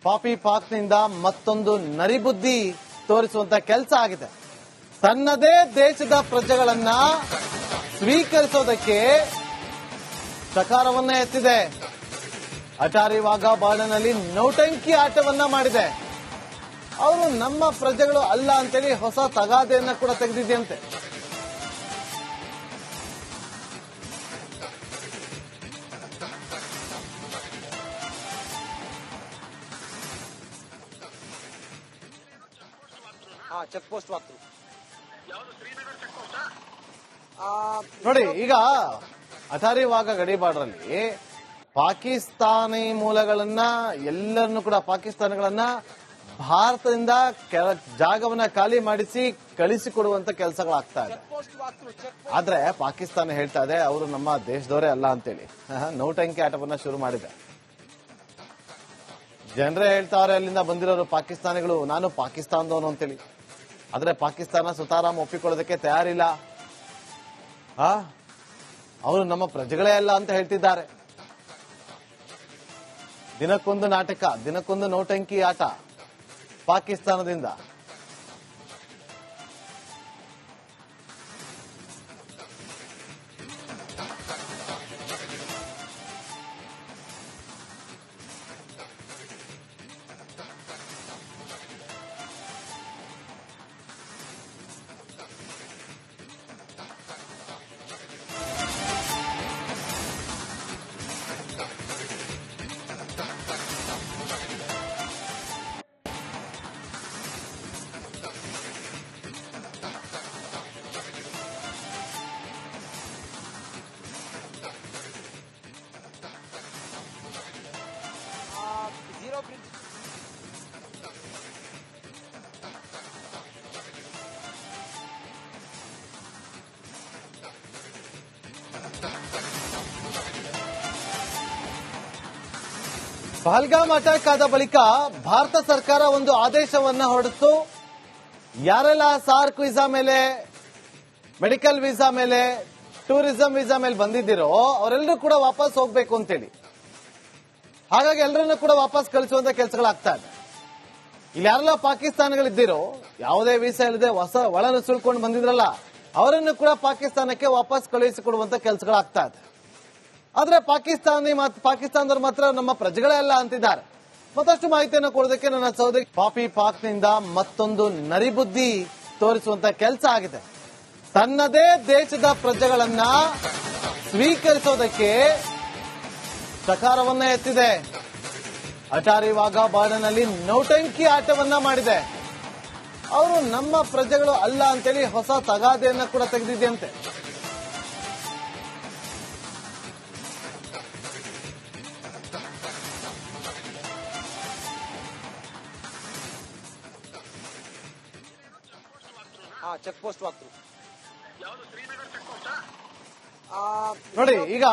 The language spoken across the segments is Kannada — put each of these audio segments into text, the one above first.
ಪಾಪಿ ಪಾಕ್ನಿಂದ ಮತ್ತೊಂದು ನರಿಬುದ್ಧಿ ತೋರಿಸುವಂತ ಕೆಲಸ ಆಗಿದೆ. ತನ್ನದೇ ದೇಶದ ಪ್ರಜೆಗಳನ್ನ ಸ್ವೀಕರಿಸೋದಕ್ಕೆ ಸಕಾರವನ್ನ ಎತ್ತಿದೆ. ಅಟಾರಿ ವಾಘಾ ಬಾರ್ಡರ್ನಲ್ಲಿ ನೌಟಂಕಿ ಆಟವನ್ನ ಮಾಡಿದೆ. ಅವರು ನಮ್ಮ ಪ್ರಜೆಗಳು ಅಲ್ಲ ಅಂತೇಳಿ ಹೊಸ ತಗಾದೆಯನ್ನ ಕೂಡ ತೆಗೆದಿದೆಯಂತೆ. ಚೆಕ್ ಪೋಸ್ಟ್ ವಾಕ್ರು ನೋಡಿ, ಈಗ ಅಟಾರಿ ವಾಘಾ ಗಡಿ ಬಾರ್ಡರ್ನಲ್ಲಿ ಪಾಕಿಸ್ತಾನಿ ಮೂಲಗಳನ್ನ ಎಲ್ಲರನ್ನು ಕೂಡ ಪಾಕಿಸ್ತಾನಗಳನ್ನ ಭಾರತದಿಂದ ಜಾಗವನ್ನ ಖಾಲಿ ಮಾಡಿಸಿ ಕಳಿಸಿಕೊಡುವಂತ ಕೆಲಸಗಳಾಗ್ತಾ ಇದೆ. ಆದ್ರೆ ಪಾಕಿಸ್ತಾನ ಹೇಳ್ತಾ ಇದೆ ಅವರು ನಮ್ಮ ದೇಶದವರೇ ಅಲ್ಲ ಅಂತೇಳಿ ನೌಟಂಕಿ ಆಟವನ್ನ ಶುರು ಮಾಡಿದೆ. ಜನರೇ ಹೇಳ್ತಾವ್ರೆ ಅಲ್ಲಿಂದ ಬಂದಿರೋರು ಪಾಕಿಸ್ತಾನಿಗಳು ನಾನು ಪಾಕಿಸ್ತಾನದವನು ಅಂತೇಳಿ. ಆದ್ರೆ ಪಾಕಿಸ್ತಾನ ಸುತಾರಾಮ್ ಒಪ್ಪಿಕೊಳ್ಳೋದಕ್ಕೆ ತಯಾರಿಲ್ಲ. ಅವರು ನಮ್ಮ ಪ್ರಜೆಗಳೇ ಅಲ್ಲ ಅಂತ ಹೇಳ್ತಿದ್ದಾರೆ. ದಿನಕ್ಕೊಂದು ನಾಟಕ, ದಿನಕ್ಕೊಂದು ನೌಟಂಕಿ ಆಟ ಪಾಕಿಸ್ತಾನದಿಂದ. ಪಹಲ್ಗಾಮ್ ಅಟ್ಯಾಕ್ ಆದ ಬಳಿಕ ಭಾರತ ಸರ್ಕಾರ ಒಂದು ಆದೇಶವನ್ನ ಹೊರಡಿಸಿತು. ಯಾರೆಲ್ಲ ಸಾರ್ಕ್ ವೀಸಾ ಮೇಲೆ, ಮೆಡಿಕಲ್ ವೀಸಾ ಮೇಲೆ, ಟೂರಿಸಂ ವೀಸಾ ಮೇಲೆ ಬಂದಿದ್ದೀರೋ ಅವರೆಲ್ಲರೂ ಕೂಡ ವಾಪಸ್ ಹೋಗ್ಬೇಕು ಅಂತೇಳಿ. ಹಾಗಾಗಿ ಎಲ್ಲರನ್ನೂ ಕೂಡ ವಾಪಸ್ ಕಳಿಸುವಂತ ಕೆಲಸಗಳಾಗ್ತಾ ಇದೆ. ಇಲ್ಲಿ ಯಾರೆಲ್ಲ ಪಾಕಿಸ್ತಾನಗಳಿದ್ದೀರೋ, ಯಾವುದೇ ವೀಸಾ ಇಲ್ಲದೆ ಹೊಸ ಒಳನು ಸುಳ್ಕೊಂಡು ಬಂದಿದ್ರಲ್ಲ, ಅವರನ್ನು ಕೂಡ ಪಾಕಿಸ್ತಾನಕ್ಕೆ ವಾಪಸ್ ಕಳುಹಿಸಿಕೊಡುವಂತ ಕೆಲಸಗಳಾಗ್ತಾ ಇದೆ. ಆದ್ರೆ ಪಾಕಿಸ್ತಾನದವರು ಮಾತ್ರ ನಮ್ಮ ಪ್ರಜೆಗಳೇ ಅಲ್ಲ ಅಂತಿದ್ದಾರೆ. ಮತ್ತಷ್ಟು ಮಾಹಿತಿಯನ್ನು ಕೊಡೋದಕ್ಕೆ ನನ್ನ ಸಹೋದರಿ ಪಾಪಿ ಪಾಕ್ನಿಂದ ಮತ್ತೊಂದು ನರಿಬುದ್ಧಿ ತೋರಿಸುವಂತ ಕೆಲಸ ಆಗಿದೆ. ತನ್ನದೇ ದೇಶದ ಪ್ರಜೆಗಳನ್ನ ಸ್ವೀಕರಿಸೋದಕ್ಕೆ ಸಕಾರವನ್ನ ಎತ್ತಿದೆ. ಅಟಾರಿ ವಾಘಾ ಬಾರ್ಡರ್ನಲ್ಲಿ ನೌಟಂಕಿ ಆಟವನ್ನ ಮಾಡಿದೆ. ಅವರು ನಮ್ಮ ಪ್ರಜೆಗಳು ಅಲ್ಲ ಅಂತೇಳಿ ಹೊಸ ತಗಾದೆಯನ್ನ ಕೂಡ ತೆಗೆದಿದೆಯಂತೆ. ಚೆಕ್ ಪೋಸ್ಟ್ ವಾಕ್ರು ನೋಡಿ, ಈಗ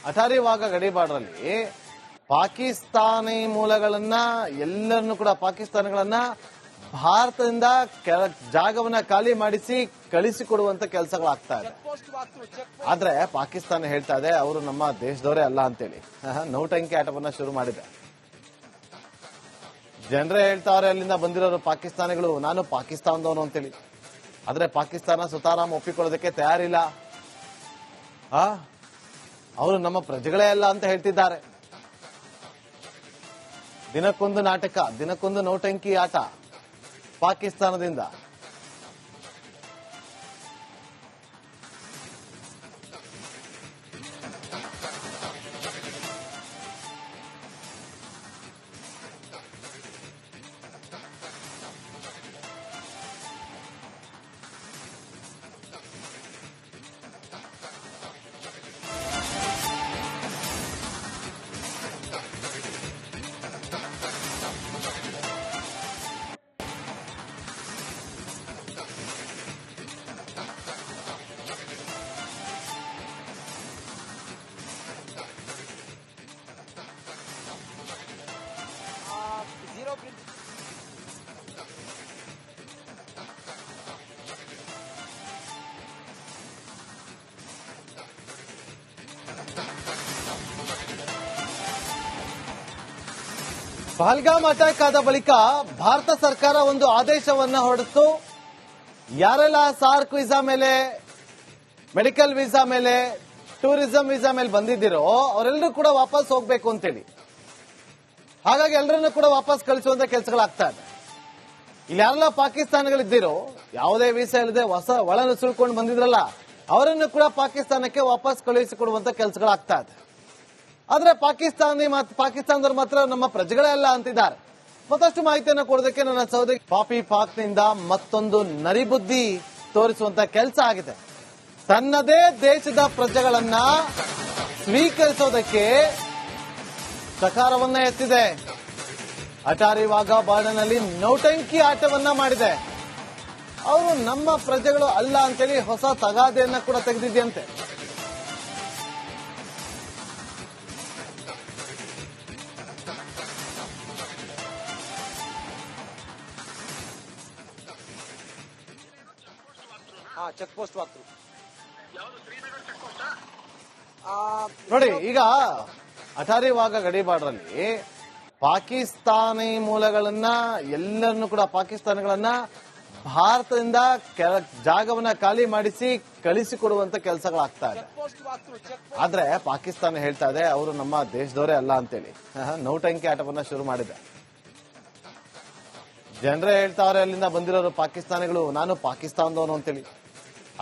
ಅಟಾರಿ ವಾಘಾ ಗಡಿ ಬಾರ್ಡರ್ನಲ್ಲಿ ಪಾಕಿಸ್ತಾನಿ ಮೂಲಗಳನ್ನ ಎಲ್ಲರನ್ನು ಕೂಡ ಪಾಕಿಸ್ತಾನಗಳನ್ನ ಭಾರತದಿಂದ ಜಾಗವನ್ನ ಖಾಲಿ ಮಾಡಿಸಿ ಕಳಿಸಿಕೊಡುವಂತ ಕೆಲಸಗಳಾಗ್ತಾ ಇದೆ. ಆದ್ರೆ ಪಾಕಿಸ್ತಾನ ಹೇಳ್ತಾ ಇದೆ ಅವರು ನಮ್ಮ ದೇಶದವರೇ ಅಲ್ಲ ಅಂತೇಳಿ ನೌಟಂಕಿ ಆಟವನ್ನ ಶುರು ಮಾಡಿದೆ. ಜನರೇ ಹೇಳ್ತಾವ್ರೆ ಅಲ್ಲಿಂದ ಬಂದಿರೋರು ಪಾಕಿಸ್ತಾನಿಗಳು ನಾನು ಪಾಕಿಸ್ತಾನದವನು ಅಂತೇಳಿ. ಆದ್ರೆ ಪಾಕಿಸ್ತಾನ ಸುತಾರಾಮ್ ಒಪ್ಪಿಕೊಳ್ಳೋದಕ್ಕೆ ತಯಾರಿಲ್ಲ. ಅವರು ನಮ್ಮ ಪ್ರಜೆಗಳೇ ಅಲ್ಲ ಅಂತ ಹೇಳ್ತಿದ್ದಾರೆ. ದಿನಕ್ಕೊಂದು ನಾಟಕ, ದಿನಕ್ಕೊಂದು ನೌಟಂಕಿ ಆಟ ಪಾಕಿಸ್ತಾನದಿಂದ. ಪಹಲ್ಗಾಮ್ ಅಟ್ಯಾಕ್ ಆದ ಬಳಿಕ ಭಾರತ ಸರ್ಕಾರ ಒಂದು ಆದೇಶವನ್ನ ಹೊರಡಿಸಿತು. ಯಾರೆಲ್ಲ ಸಾರ್ಕ್ ವೀಸಾ ಮೇಲೆ, ಮೆಡಿಕಲ್ ವೀಸಾ ಮೇಲೆ, ಟೂರಿಸಂ ವೀಸಾ ಮೇಲೆ ಬಂದಿದ್ದೀರೋ ಅವರೆಲ್ಲರೂ ಕೂಡ ವಾಪಸ್ ಹೋಗ್ಬೇಕು ಅಂತೇಳಿ. ಹಾಗಾಗಿ ಎಲ್ಲರನ್ನೂ ಕೂಡ ವಾಪಸ್ ಕಳಿಸುವಂತ ಕೆಲಸಗಳಾಗ್ತಾ ಇದೆ. ಇಲ್ಲಿ ಯಾರೆಲ್ಲ ಪಾಕಿಸ್ತಾನಗಳಿದ್ದೀರೋ, ಯಾವುದೇ ವೀಸಾ ಇಲ್ಲದೆ ಹೊಸ ಒಳ ನುಸುಳ್ಕೊಂಡು ಬಂದಿದ್ರಲ್ಲ, ಅವರನ್ನು ಕೂಡ ಪಾಕಿಸ್ತಾನಕ್ಕೆ ವಾಪಸ್ ಕಳುಹಿಸಿಕೊಡುವಂತ ಕೆಲಸಗಳಾಗ್ತಾ ಇದೆ. ಆದ್ರೆ ಪಾಕಿಸ್ತಾನದವರು ಮಾತ್ರ ನಮ್ಮ ಪ್ರಜೆಗಳೇ ಅಲ್ಲ ಅಂತಿದ್ದಾರೆ. ಮತ್ತಷ್ಟು ಮಾಹಿತಿಯನ್ನು ಕೊಡೋದಕ್ಕೆ ನನ್ನ ಸಹೋದರಿ ಪಾಪಿ ಪಾಕ್ನಿಂದ ಮತ್ತೊಂದು ನರಿಬುದ್ಧಿ ತೋರಿಸುವಂತ ಕೆಲಸ ಆಗಿದೆ. ತನ್ನದೇ ದೇಶದ ಪ್ರಜೆಗಳನ್ನ ಸ್ವೀಕರಿಸೋದಕ್ಕೆ ಸಕಾರವನ್ನ ಎತ್ತಿದೆ. ಅಟಾರಿ ವಾಘಾ ಬಾರ್ಡರ್ನಲ್ಲಿ ನೌಟಂಕಿ ಆಟವನ್ನ ಮಾಡಿದೆ. ಅವರು ನಮ್ಮ ಪ್ರಜೆಗಳು ಅಲ್ಲ ಅಂತೇಳಿ ಹೊಸ ತಗಾದೆಯನ್ನ ಕೂಡ ತೆಗೆದಿದ್ದಂತೆ. ಚೆಕ್ ಪೋಸ್ಟ್ ವಾಕ್ರು ನೋಡಿ, ಈಗ ಅಟಾರಿ ವಾಘಾ ಗಡಿ ಬಾರ್ಡರ್ನಲ್ಲಿ ಪಾಕಿಸ್ತಾನಿ ಮೂಲಗಳನ್ನ ಎಲ್ಲರನ್ನು ಕೂಡ ಪಾಕಿಸ್ತಾನಗಳನ್ನ ಭಾರತದಿಂದ ಜಾಗವನ್ನ ಖಾಲಿ ಮಾಡಿಸಿ ಕಳಿಸಿಕೊಡುವಂತ ಕೆಲಸಗಳಾಗ್ತಾ ಇದೆ. ಆದ್ರೆ ಪಾಕಿಸ್ತಾನ ಹೇಳ್ತಾ ಇದೆ ಅವರು ನಮ್ಮ ದೇಶದವರೇ ಅಲ್ಲ ಅಂತೇಳಿ ನೌಟಂಕಿ ಆಟವನ್ನ ಶುರು ಮಾಡಿದೆ. ಜನರೇ ಹೇಳ್ತಾವ್ರೆ ಅಲ್ಲಿಂದ ಬಂದಿರೋರು ಪಾಕಿಸ್ತಾನಿಗಳು, ನಾನು ಪಾಕಿಸ್ತಾನದವನು ಅಂತೇಳಿ.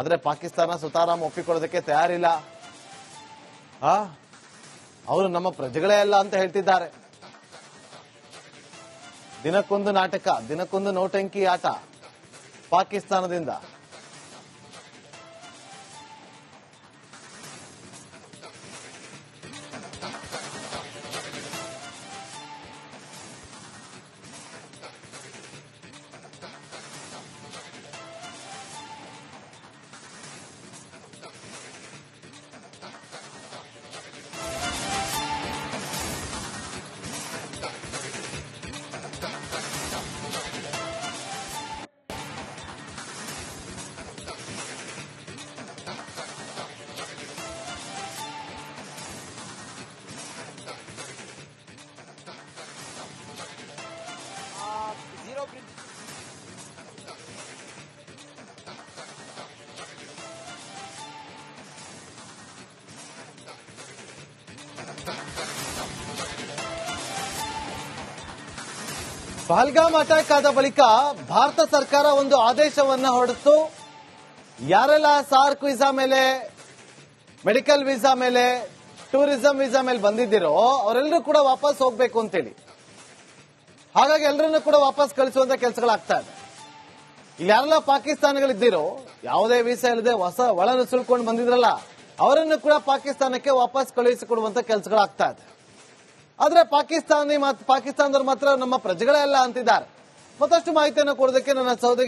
ಆದ್ರೆ ಪಾಕಿಸ್ತಾನ ಸುತಾರಾಮ್ ಒಪ್ಪಿಕೊಳ್ಳೋದಕ್ಕೆ ತಯಾರಿಲ್ಲ. ಅವರು ನಮ್ಮ ಪ್ರಜೆಗಳೇ ಅಲ್ಲ ಅಂತ ಹೇಳ್ತಿದ್ದಾರೆ. ದಿನಕ್ಕೊಂದು ನಾಟಕ, ದಿನಕ್ಕೊಂದು ನೌಟಂಕಿ ಆಟ ಪಾಕಿಸ್ತಾನದಿಂದ. ಪಹಲ್ಗಾಮ್ ಅಟ್ಯಾಕ್ ಆದ ಬಳಿಕ ಭಾರತ ಸರ್ಕಾರ ಒಂದು ಆದೇಶವನ್ನ ಹೊರಡಿಸಿತು. ಯಾರೆಲ್ಲ ಸಾರ್ಕ್ ವೀಸಾ ಮೇಲೆ, ಮೆಡಿಕಲ್ ವೀಸಾ ಮೇಲೆ, ಟೂರಿಸಂ ವೀಸಾ ಮೇಲೆ ಬಂದಿದ್ದೀರೋ ಅವರೆಲ್ಲರೂ ಕೂಡ ವಾಪಸ್ ಹೋಗ್ಬೇಕು ಅಂತೇಳಿ. ಹಾಗಾಗಿ ಎಲ್ಲರನ್ನೂ ಕೂಡ ವಾಪಸ್ ಕಳಿಸುವಂತ ಕೆಲಸಗಳಾಗ್ತಾ ಇದೆ. ಇಲ್ಲಿ ಯಾರೆಲ್ಲ ಪಾಕಿಸ್ತಾನಗಳಿದ್ದೀರೋ, ಯಾವುದೇ ವೀಸಾ ಇಲ್ಲದೆ ಹೊಸ ಒಳ ನುಸುಳ್ಕೊಂಡು ಬಂದಿದ್ರಲ್ಲ, ಅವರನ್ನು ಕೂಡ ಪಾಕಿಸ್ತಾನಕ್ಕೆ ವಾಪಸ್ ಕಳುಹಿಸಿಕೊಡುವಂತ ಕೆಲಸಗಳಾಗ್ತಾ ಇದೆ. ಆದ್ರೆ ಪಾಕಿಸ್ತಾನದವರು ಮಾತ್ರ ನಮ್ಮ ಪ್ರಜೆಗಳೇ ಅಲ್ಲ ಅಂತಿದ್ದಾರೆ. ಮತ್ತಷ್ಟು ಮಾಹಿತಿಯನ್ನು ಕೊಡೋದಕ್ಕೆ ನನ್ನ ಸಹೋದರಿ